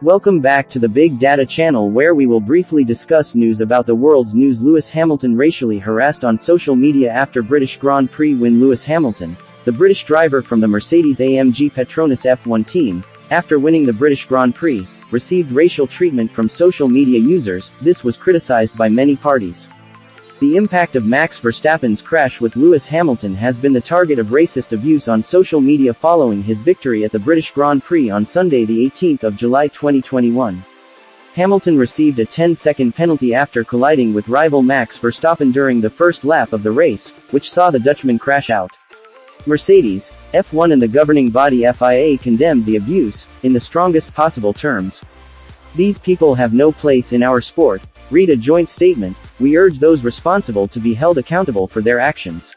Welcome back to the Big Data channel, where we will briefly discuss news about the world's news. Lewis Hamilton racially harassed on social media after British Grand Prix win. Lewis Hamilton, the British driver from the Mercedes-AMG PETRONAS F1 team, after winning the British Grand Prix, received racial treatment from social media users. This was criticized by many parties. The impact of Max Verstappen's crash with Lewis Hamilton has been the target of racist abuse on social media following his victory at the British Grand Prix on Sunday, the 18th of July 2021. Hamilton received a 10-second penalty after colliding with rival Max Verstappen during the first lap of the race, which saw the Dutchman crash out. Mercedes, F1 and the governing body FIA condemned the abuse, in the strongest possible terms. "These people have no place in our sport," read a joint statement. "We urge those responsible to be held accountable for their actions."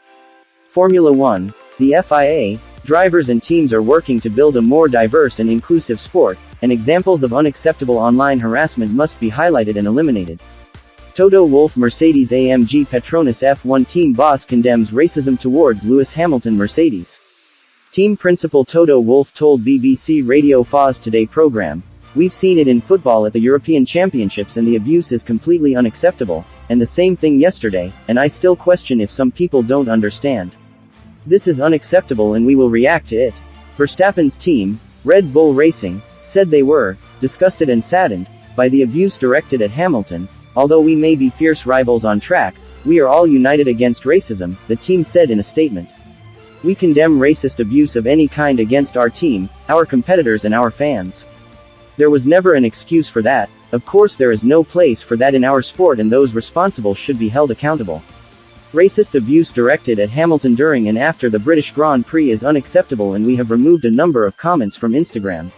Formula One, the FIA, drivers and teams are working to build a more diverse and inclusive sport, and examples of unacceptable online harassment must be highlighted and eliminated. Toto Wolff, Mercedes-AMG PETRONAS F1 team boss, condemns racism towards Lewis Hamilton. Mercedes team principal Toto Wolff told BBC Radio 4's Today program, "We've seen it in football at the European Championships, and the abuse is completely unacceptable, and the same thing yesterday, and I still question if some people don't understand. This is unacceptable and we will react to it." Verstappen's team, Red Bull Racing, said they were disgusted and saddened by the abuse directed at Hamilton. "Although we may be fierce rivals on track, we are all united against racism," the team said in a statement. "We condemn racist abuse of any kind against our team, our competitors and our fans. There was never an excuse for that. Of course there is no place for that in our sport, and those responsible should be held accountable. Racist abuse directed at Hamilton during and after the British Grand Prix is unacceptable, and we have removed a number of comments from Instagram.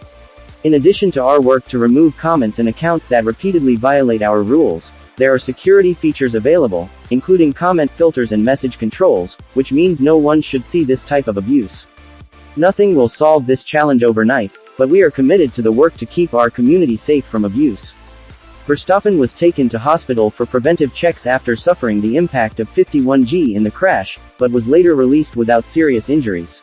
In addition to our work to remove comments and accounts that repeatedly violate our rules, there are security features available, including comment filters and message controls, which means no one should see this type of abuse. Nothing will solve this challenge overnight, but we are committed to the work to keep our community safe from abuse." Verstappen was taken to hospital for preventive checks after suffering the impact of 51G in the crash, but was later released without serious injuries.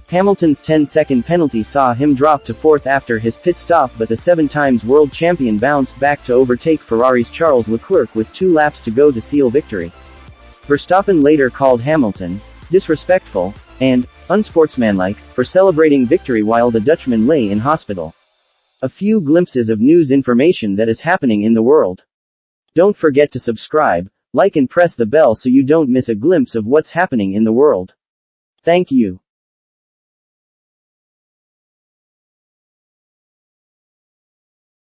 Hamilton's 10-second penalty saw him drop to fourth after his pit stop, but the 7-times world champion bounced back to overtake Ferrari's Charles Leclerc with 2 laps to go to seal victory. Verstappen later called Hamilton disrespectful and unsportsmanlike for celebrating victory while the Dutchman lay in hospital. A few glimpses of news information that is happening in the world. Don't forget to subscribe, like and press the bell so you don't miss a glimpse of what's happening in the world. Thank you.